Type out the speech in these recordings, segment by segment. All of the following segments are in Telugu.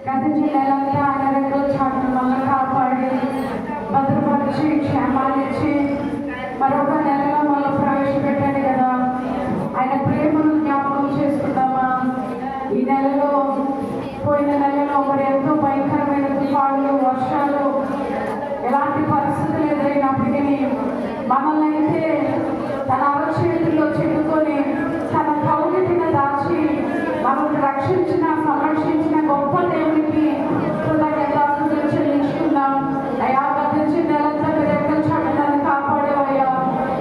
గతించిన నెలంతా ఆయన రెక్కల చాటున వల్ల కాపాడి భద్రపరిచి క్షేమాన్నిచ్చి మరొక నెలలో మళ్ళీ ప్రవేశపెట్టాడు కదా. ఆయన ప్రేమను జ్ఞాపకం చేసుకుందామా? ఈ నెలలో, పోయిన నెలలో మరి ఎంతో భయంకరమైన తుఫాన్లు, వర్షాలు, ఎలాంటి పరిస్థితులు ఎదురైనప్పటికీ మనల్ని అయితే తన అరచేతుల్లో చెప్పుకొని తన కౌగిటిన దాచి మనల్ని రక్షించిన, సంరక్షించిన గొప్ప దేవునికి కృతజ్ఞతాస్తుతులు చెల్లించుకుందాం. అయ్యా, గతించిన నెలంతా రెక్కల చాటున నన్ను కాపాడేవయ్యా,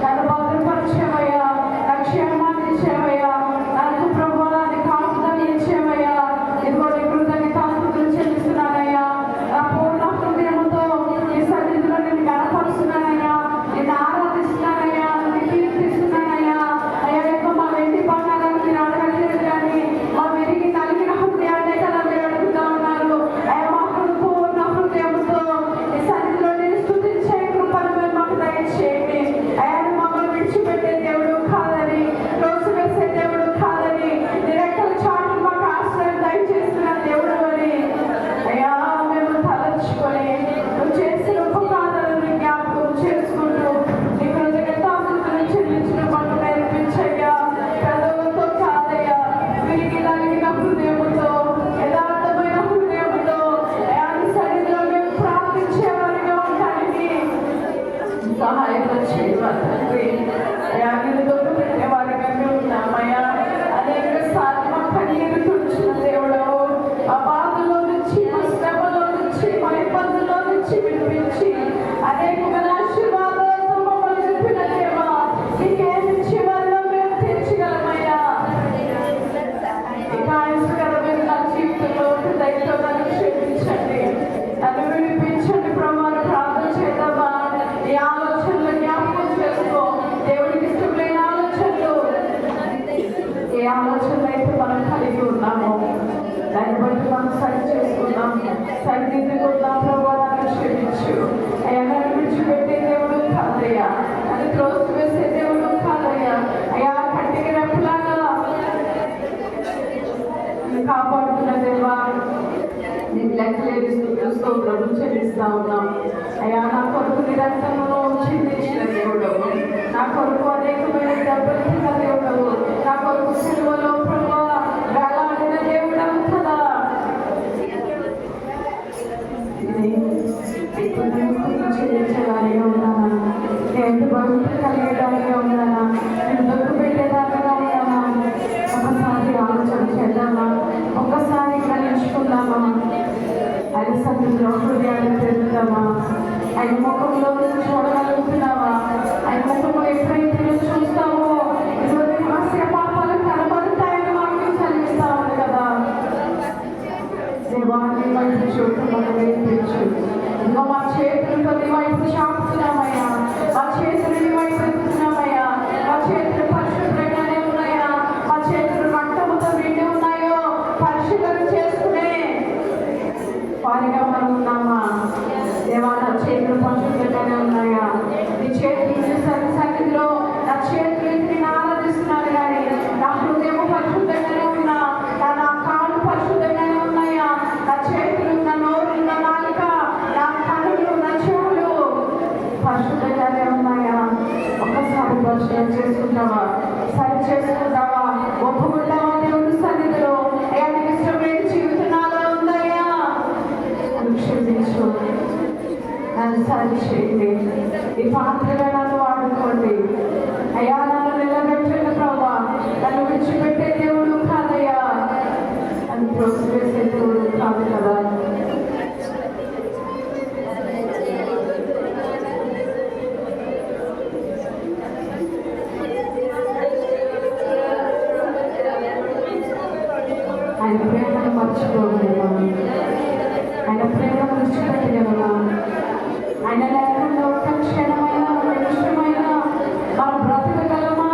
నన్ను భద్రపరిచేవయ్యా, నా క్షేమాన్ని ఇచ్చేవయ్యా, నాకు ప్రభువాన్ని కాపుదలు ఇచ్చేవయ్యా. ఇదిగో నీ కృతజ్ఞతాస్తుతులు చెల్లిస్తున్నానయ్యా. నా పూర్ణ హృదయంతో నీ సన్నిధిలో నేను గణపరుస్తున్నానయ్యా, నేను ఆరాధిస్తున్నానయ్యా, నేను కీర్తిస్తున్నానయ్యా. అయ్యా, మా వెండి బంగారాన్ని మీరు అడగలేదు కానీ మా విరిగి నలిగిన హృదయాన్ని కదా మీరు అడుగుతా ఉన్నారు. అయ్యా, మా పూర్ణ హృదయంతో ఈ సన్నిధిలో నేను స్తుతించే కృపను మీరు మాకు దయచేయండి. అయ్యా, మమ్మల్ని విడిచిపెట్టే దేవుడు కాదని, రోజు దేవుడు కాదని, నీ రెక్కల చాటు మాకు ఆశ్రయం దయచేస్తున్న దేవుడు అని అయ్యా మేము తలచుకొని నువ్వు చేసిన ఉపకారాలను జ్ఞాపకం చేసుకుంటూ నీ కృతజ్ఞతాస్తుతులు చెల్లించిన మాకు నేర్పించయ్యా. పెదవులతో కాదయ్యా, విరిగి నలిగిన హృదయముతో, యథార్థమైన హృదయముతో అయ్యా నీ సన్నిధిలో మేము ప్రార్థించేవారిగా ఉండడానికి సహాయం చేయవాలి తండ్రి. అయ్యా, నేను దొడ్డు పెట్టేవారిగా మేము ఉన్నామయ్యా. అనేక సార్లు మా కన్నీరు తుడిచిన దేవుడవు, మా బాధలో నుంచి, మా శ్రమలో నుంచి, మా ఇబ్బందుల్లో నుంచి విడిపించి అనేకమైన ఆశీర్వాదాలతో మమ్మల్ని నింపిన దేవా, నీకేమి చివరిలో మేము తీర్చగలమయ్యా. ఇక ఆయుష్కరమైన నా జీవితంలో దయతో నన్ను క్షమించండి, నన్ను విడిపించండి ప్రభు. ప్రార్థన చేద్దామా? ఈ ఆలోచనలు జ్ఞాపకం చేసుకో. దేవుడికి ఇష్టం లేని ఆలోచనలు, ఏ ఆలోచనలు అయితే మనం కలిగి ఉన్నామో దాన్ని బట్టి మనం సరి చేసుకుందాం, సరిదిద్దుకుందాం. ప్రభు, నన్ను క్షమించు అయ్యా. నన్ను విడిచిపెట్టే దేవుడు కాదయ్యా, నన్ను త్రోసి వేసే దేవుడు కాదయ్యా. అయ్యా, కంటికి రెప్పలాగా కాపాడుతున్న దేవా, నీకు లెక్కలేని స్తోత్రం చెల్లిస్తా ఉన్నాం అయ్యా. నా కొరకు నిరంతరంలో చిందించిన దేవుడు, నా కొరకు అనేకమైన దెబ్బలు తిన్న దేవుడు, నా కొరకు సిలువలో ప్రభు వేలాడిన దేవుడవు కదా. ఇప్పుడు నేను చెల్లించడానికి ఉన్నానా? నేను భక్తి కలిగేదానిగా ఉన్నానా? నేను దొరికి పెట్టేదానిగా ఉన్నానా? ఒకసారి ఆలోచన చేద్దామా? ఒక్కసారి గ్రహించుకుందామా? ఆయన సన్నిధిలో హృదయాన్ని తెరుద్దామా? ఆయన ముఖంలో చూడగలుగుతున్నావా? ఆయన ముఖంలో ఎప్పుడైతే నువ్వు చూస్తావో ఇటువంటి రహస్య పాపాలు కనబడతాయని వాక్యం చదివిస్తా ఉంది కదా. దేవాన్ని వైపు చూపు మనం నేర్పించు. ఇంకా మా చేతులతో నీ వైపు చాపుతున్నామయ్యా, మా చేతులు నీ వైపు ఎత్తుతున్నామయ్యా. మా చేతులు పరిశుభ్రంగానే ఉన్నాయా? మా చేతులు రక్తముతో నిండి ఉన్నాయో పరిశుభ్రం చేసుకునే వారిగా మనం ఉన్నామా? దేవా, నా చేతులు పరిశుభ్రంగానే ఉన్నాయా? నీ చేతులు సన్నిధిలో నా చేతులు నేను ఆరాధిస్తున్నాను కానీ నా హృదయం పరిశుద్ధంగానే ఉన్నా, నా కాళ్ళు పరిశుద్ధంగానే ఉన్నాయా? నా చేతులు, నా నోరు, నా నాలుక, నా కనులు, నా చెవులు పరిశుద్ధంగానే ఉన్నాయా? ఒక్కసారి పరిశీలన చేసుకుంటావా? సరి చేసుకుంటావా? ఒప్పుకుంటావా దేవుని సన్నిధిలో? అయ్యా, నీకు ఇష్టం లేని జీవితం నాలో ఉందయ్యా, క్షమించు, నన్ను సరి చేయండి, ఈ పాత్రగా నన్ను వాడుకోండి అయ్యా. నన్ను నిలబెట్టండి ప్రభా. నన్ను విడిచిపెట్టే దేవుడు కాదయ్యా, నన్ను త్రోసివేసే దేవుడు కాదు కదా. ఆయన ప్రేమను మర్చిపోగలమా? ఆయన ప్రేమను విడిచిపెట్టగలమా? ఆయన లేకుండా ఒక్క క్షణమైన నిమిషమైన మనం బ్రతకగలమా?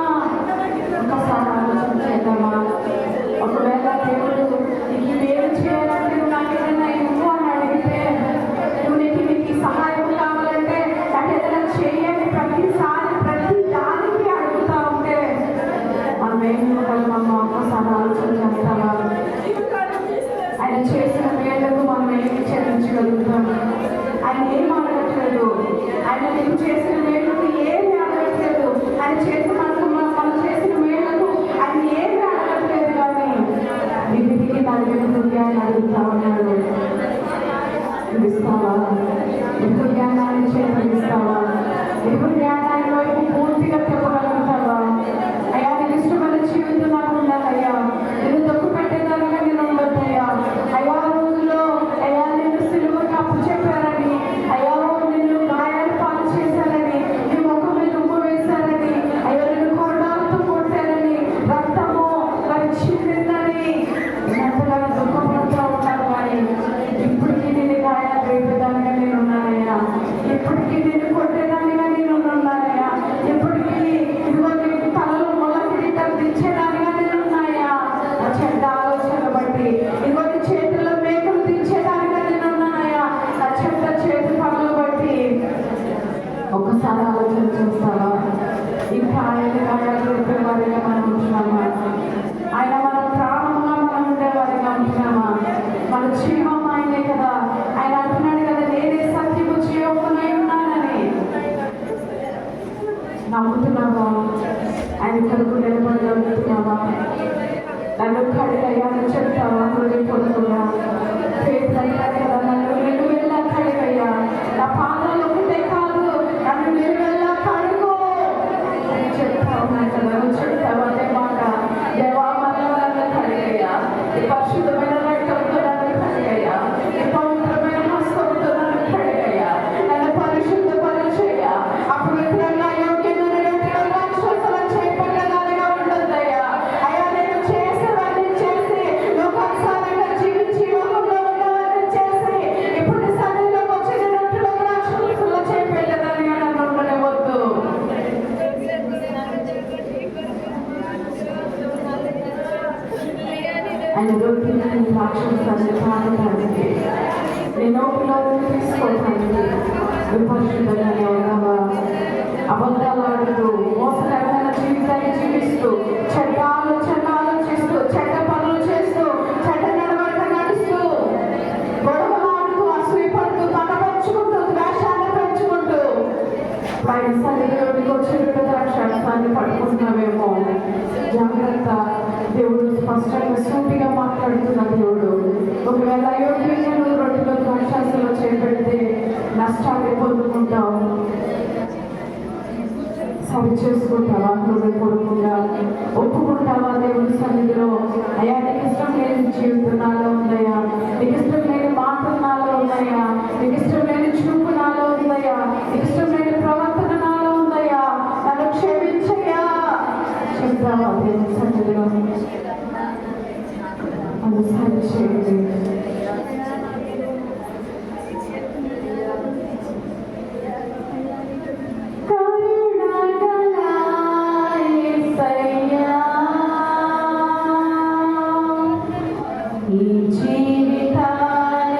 చెప్తా ఉన్నాడు. ఇస్తావా? ఎప్పుడు జ్ఞానాన్ని చేస్తావా? ఎప్పుడు జ్ఞానాన్ని వైపు పూర్తిగా చెప్పగలుగుతావా? అయ్యా నీకు ఇష్టమైన జీవితం నాకు ఉండాలయ్యా. నేను తప్పు పెట్టేదానిగా నేను ఉండొద్దయ్యా. అయ్యా రోజులో అయ్యా నిన్ను సిలువకి అప్పు చెప్పారని, అయ్యా నిన్ను గాయాలు పాలు చేశారని, నీ ముఖం మీద ఉప్పు వేశారని, అయ్యా నిన్ను కొరడాలతో కొట్టారని, రక్తము మరి చిందిందని ఎంతగానో దుఃఖపడుతూ ఉంటారు. కానీ ఇప్పటికీ నేను గాయాలు రేపేదానిగా నేను ఉన్నానయ్యా. ఇప్పటికీ నేను కొట్టేదానిగా నేను ఉన్నానయ్యా. ఇప్పటికీ ఇదిగో నీకు తలలో మొల కిరీటం దించేదానిగా నేను ఉన్నాయా. నా చెడ్డ ఆలోచనలు బట్టి ఇదిగో నీ చేతుల్లో మేకలు దించేదానిగా నేను ఉన్నానయ్యా. నా చెడ్డ చేతి పనులు బట్టి ఒక్కసారి ఆలోచన చేస్తావా? ఇంకా ఆయన గాయాలు రేపే వారిగా మనం ఉంటున్నామా? ఆయన మన ప్రాణంగా మనం ఉండేవారిగా ఉంటున్నామా? మన జీవం ఆయనే కదా. ఆయన అంటున్నాడు కదా, నేనే సత్యము జీవమునై ఉన్నానని. నమ్ముతున్నావా? ఆయన కొరకు నిలబడగలుగుతున్నావా? నన్ను కడిగయ్యాను చెప్తావా? హృదయపూర్వకంగా పేదయ్యాను కదా, నన్ను నిలువెల్లా కడిగయ్యా. నా పాదాలు ఒకటే కాదు, నన్ను నిలువెల్లా కడుగు అని చెప్తా ఉన్నాను కదా. నువ్వు చెప్తావా అదే మాట? దేవా మరలా నన్ను కడిగయ్యా. ఈ పరిశుద్ధమైన రక్తంతో నన్ను కడిగయ్యా. ఈ పవిత్రమైన హస్తంతో నన్ను కడిగయ్యా. నన్ను పరిశుద్ధపరిచేయ్యా. అపవిత్రంగా యోగ్యమైన వ్యక్తిగా రాక్షసుల చేపట్టేదానిగా ఉండొద్దయ్యా. అయ్యా నేను చేసేవన్నీ చేసి లోకానుసారంగా జీవించి లోకంలో ఉన్నవన్నీ చేసి ఇప్పుడు నీ సన్నిధిలోకి వచ్చి నేను రొట్టెలో రాక్షసుల చేపట్టేదానిగా నన్ను ఉండనివ్వద్దు. ఆయన రొట్టెని రాక్షసులను తాగడానికి, నీ నోటిలో తీసుకోవడానికి విపరీతంగానే ఉన్నావా? అబద్ధాలు ఆడుతూ మోసకరమైన జీవితాన్ని జీవిస్తూ చెడ్డ ఆలోచనలు ఆలోచిస్తూ చెడ్డ పనులు చేస్తూ చెడ్డ నడవడిక నడుస్తూ గొడవలు ఆడుతూ అసూయపడుతూ తన పెంచుకుంటూ ద్వేషాన్ని పెంచుకుంటూ ఆయన సన్నిధిలోకి వచ్చి ద్రాక్షాన్ని పట్టుకుంటున్నావేమో. జాగ్రత్త. దేవుడు స్పష్టంగా సూటిగా మాట్లాడుతున్న దేవుడు. ఒకవేళ అయోగ్యంగా నువ్వు రొట్టెలో ద్రాక్షాసలో చేపెడితే నష్టాన్ని పొందుకుంటావు. సరి చేసుకుంటావా? హృదయపూర్వకంగా ఒప్పుకుంటావా దేవుడి సన్నిధిలో? అయ్యా నీకు ఇష్టం లేని జీవితం నాలో ఉందయ్యా. నీకు ఇష్టం లేని మాటలు నాలో ఉన్నాయా? నీకు ఇష్టం లేని చూపు నాలో ఉందయ్యా. నీకు ఇష్టం లేని ప్రవర్తన నాలో ఉందయ్యా. నన్ను క్షమించయ్యా చెప్తావా దేవుడి సన్నిధిలో? అది సరి చేయండి. ఈ జీవితాన్ని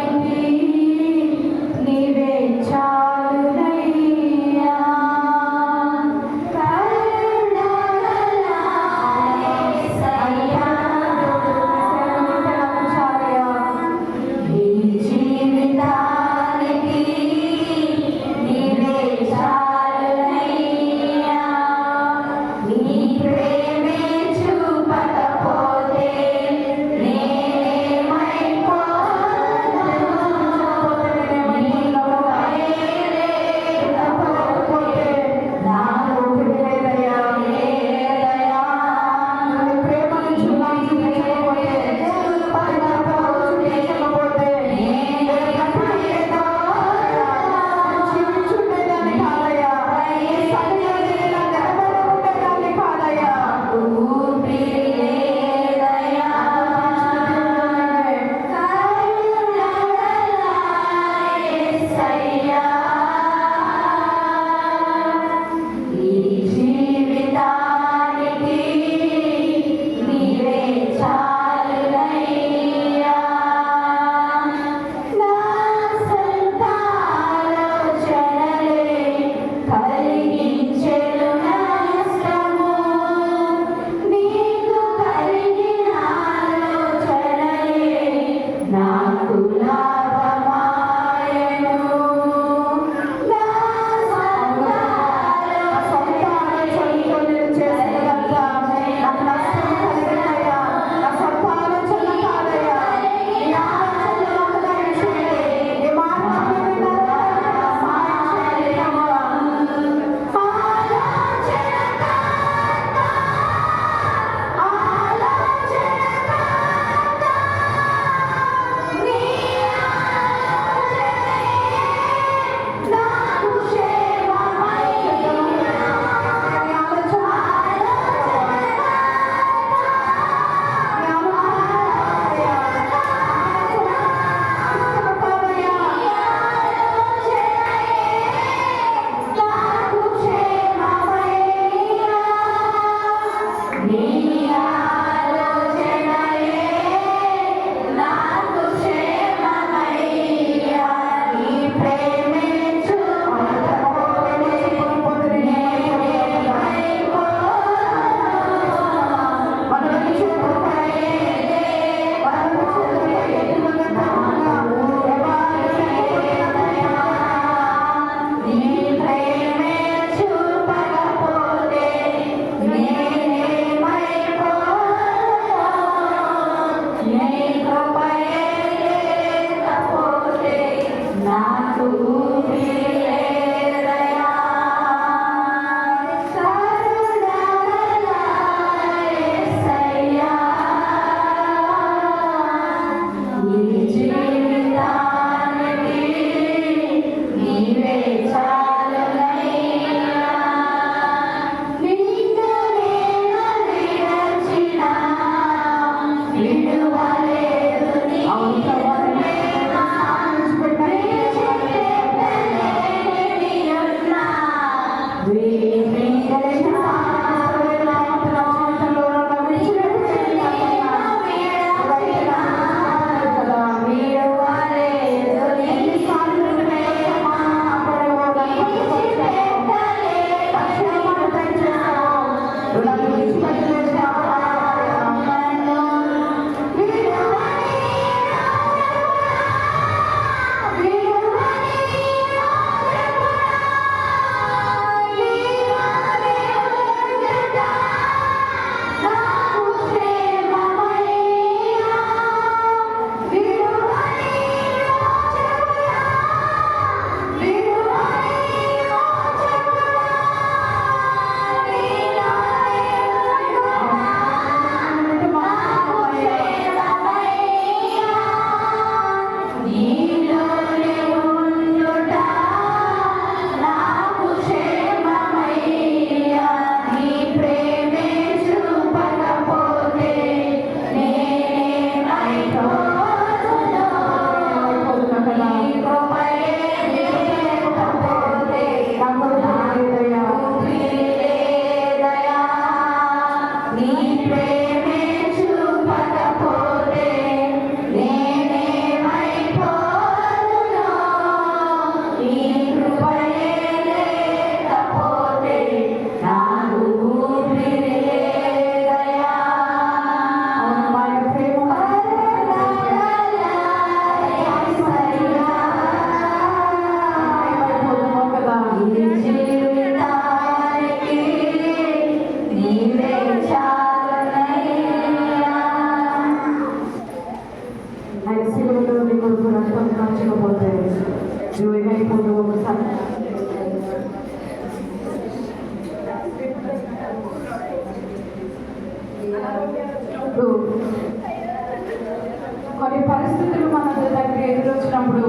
కొన్ని పరిస్థితులు మన దగ్గర ఎదురొచ్చినప్పుడు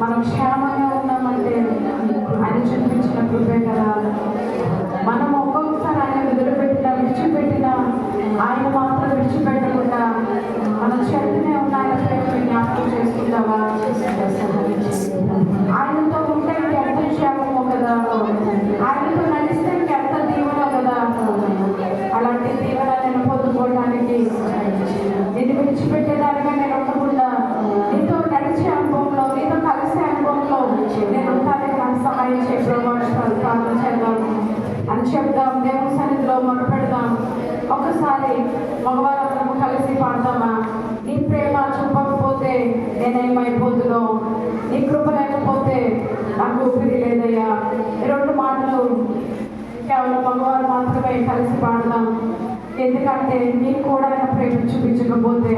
మనం క్షేమంగా ఉన్నామంటే ఆయన చూపించిన కృపే కదా. మనం ఒక్కొక్కసారి ఆయన విడిచిపెట్టిన ఆయన మాత్రం విడిచిపెట్టకుండా మన చేతినే ఉన్న ఆయన ప్రేమను జ్ఞాపకం చేసుకుంటావా? ఆయనతో ఉంటే ఎంత క్షేమమో కదా, ఆయనతో నడిస్తే ఎంత దీవెనో కదా. అలాంటి దీవెన నేను పొందుకోవడానికి నిన్ను విడిచిపెట్టేదానిగా నేను ఉండకుండా నీతో నడిచే అనుభవంలో, నీతో కలిసే అనుభవంలో నేను ఉంటానికి నాకు సహాయం చేయ ప్రార్థన చేద్దాం అని చెప్దాం. దేవుని సన్నిధిలో మొదలుపెడదాం. ఒకసారి మగవారందరము కలిసి పాడదామా? నీ ప్రేమ చూపకపోతే నేనేమైపోతుందో, నీ కృప లేకపోతే నాకు ఊపిరి లేదయ్యా. ఈ రెండు మాటలు కేవలం మగవారు మాత్రమే కలిసి పాడదాం. ఎందుకంటే మీకు కూడా ఆయన ప్రేమ చూపించకపోతే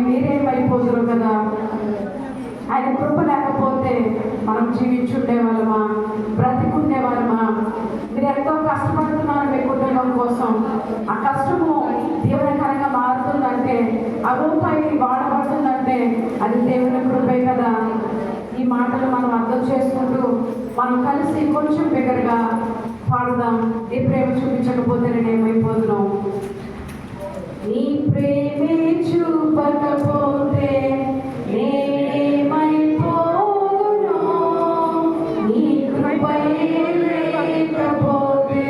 మీరేమైపోతురు కదా. ఆయన కృప లేకపోతే మనం జీవించుండే వాళ్ళమా, బ్రతికుండే వాళ్ళమా? మీరు ఎంతో కష్టపడుతున్నారు మీ కుటుంబం కోసం. ఆ కష్టము దీవెనకరంగా మారుతుందంటే, ఆ రూపాయి వాడబడుతుందంటే అది దేవుని కృపే కదా. ఈ మాటలు మనం అర్థం చేసుకుంటూ మనం కలిసి కొంచెం బిగ్గరగా పాడదాం. నీ ప్రేమ చూపించకపోతే నేనేమైపోతున్నావు, నీ ప్రేమే చూపకపోతే నేనేమైపోదును, నీ కృపయే లేకపోతే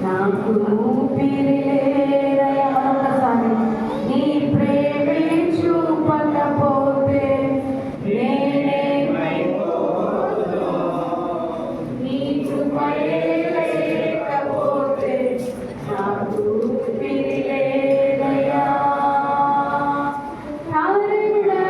నాకు ఊపిరి లేదయ్యా. ఒకసారి నీ ప్రేమే చూపకపోతే నేనేమైపోదును, నీ కృపయే లేకపోతే నాకు ఊపిరి లేదయ్యా. హల్లెలూయా.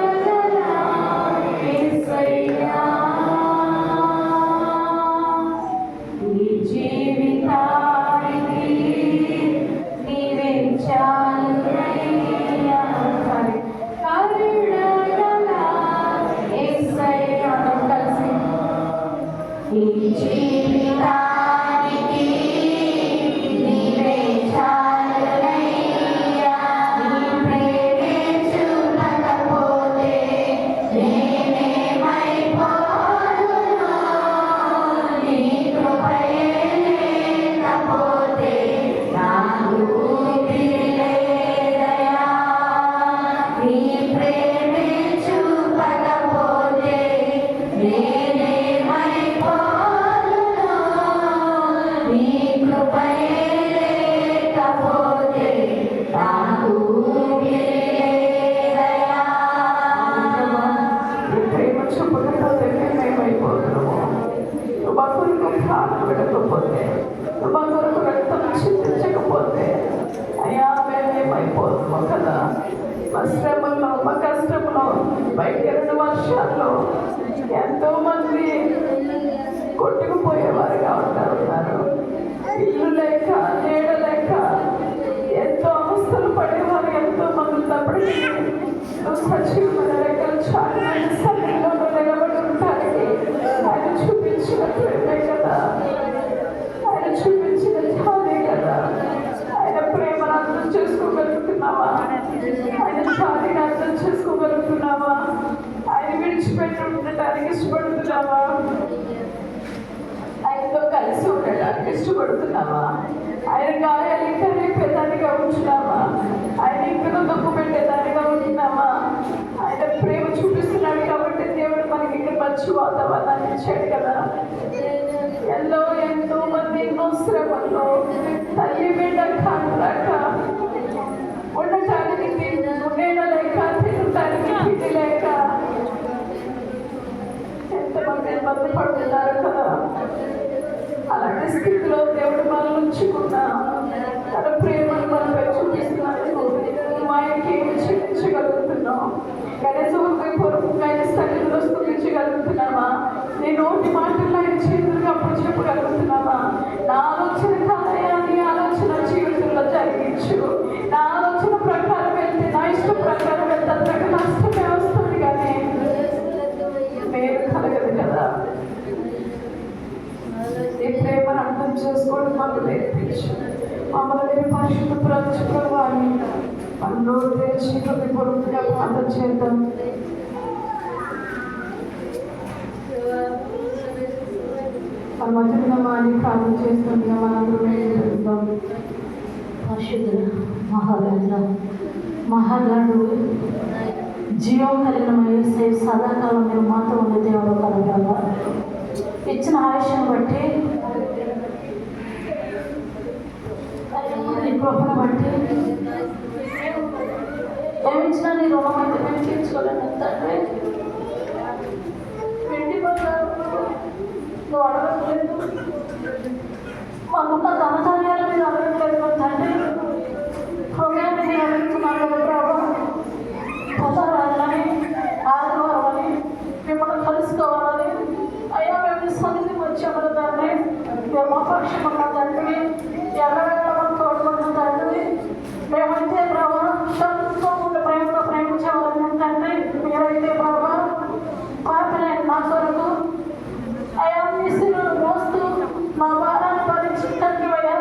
ప్రాణం విడకపోతే, మా కొరకు రక్తం చిందించకపోతే అయ్యా మేమేమైపోతామో కదా. మా శ్రమలో, మా కష్టంలో, భయంకరమైన వర్షాల్లో ఎంతో మంది కొట్టుకుపోయేవారుగా ఉన్నారు. ఇల్లు లేక, నీడ లేక ఎంతో అవస్థలు పడేవారు ఎంతో మంది ఉన్నప్పటికీ సజీవమైన రెక్కలు చాటున సన్నిధిలో నిలబడి ఉంటానికి ఆయన చూపించిన ప్రేమే కదా, ఆయన చూపించిన జాలే కదా. ఆయన ప్రేమను అర్థం చేసుకోగలుగుతున్నావా? ఆయన జాలిని అర్థం చేసుకోగలుగుతున్నావా? ఆయన విడిచిపెట్టి ఉండటానికి ఇష్టపడుతున్నావా? ఆయనతో కలిసి ఉండటానికి ఇష్టపడుతున్నావా? ఆయన గాయాలు ఇంకా రేపేదానిగా ఉంటున్నావా? ఆయన ఇంకా దుఃఖ పెట్టేదానిగా ఉంటున్నావా? ఆయన ప్రేమ చూపిస్తున్నాడు కాబట్టి దేవుడు మనకి ఇక్కడ మంచి వాతావరణాన్ని ఇచ్చాడు కదా. ఎంతో మంది ఎన్నో శ్రమల్లో తల్లి బిడ్డ కాక ఉండటానికి నీడ లేక, తినటానికి తిండి లేక ఎంతమంది ఇబ్బంది పడుతున్నారు కదా. అలాంటి స్థితిలో దేవుడు మనల్ని ఉంచుకున్నా తన ప్రేమను మనపై చూపిస్తున్నాడు. ఆయనకి ఏమి చెల్లించగలుగుతున్నాం? కనీసం పూర్వకంగా ఆయన సన్నిధిలో స్థుతించగలుగుతున్నామా? నీ నోటి మాటల్లో ఆయన చేతులుగా అప్పుడు చెప్పగలుగుతున్నామా? నా ఆలోచన కాదయా, నీ ఆలోచన జీవితంలో జరిగించు. నా ఆలోచన ప్రకారం వెళ్తే, నా ఇష్ట ప్రకారం వెళ్తే అంతకు నష్టమే వస్తుంది కానీ మేలు కలగదు కదా. నీ ప్రేమను అర్థం చేసుకోవడం మాకు నేర్పించు. మమ్మల్ని పరిశుద్ధ ప్రభువాన్ని మనలో తెరిచి హృదయపూర్వకంగా ప్రార్థన చేద్దాం. మన మధ్యలో మాని ప్రార్థన చేస్తుంది. మనందరూ వెళ్తాం. పరిశుద్ధుడు, మహాగణుడు, జీవం కలిగిన సదాకాలం మీరు మాతో ఉండే దేవుడు కలగాల. ఇచ్చిన ఆయుష్ను బట్టి, నీ కృపను బట్టి ఏమిచ్చినా నీ రుణం అయితే మేము తీర్చుకోలేను తండ్రి. వెండి బంగారం నువ్వు అడగట్లేదు, మాకున్న ధనధాన్యాలు మీరు అడగట్లేదు తండ్రి. హృదయాన్ని మీరు అడుగుతున్నారు కదా ప్రభావ. పదవాలని, ఆదివారమని మిమ్మల్ని కలుసుకోవాలని అయ్యా మేము సన్నిధికి వచ్చాము తండ్రి. మేము మా పక్షం ఉన్న తండ్రి, ఎర్రవేళ తోడుకున్న తండ్రి. మేమైతే ప్రభావ సంతోషంగా ప్రేమతో ప్రేమించేవాళ్ళం తండ్రి. మీరైతే ప్రభావ పాపిన నా కొరకు అయ్యా మీ శిలువను మోస్తూ మా భారాన్ని భరించి తండ్రి అయ్యా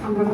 అందరూ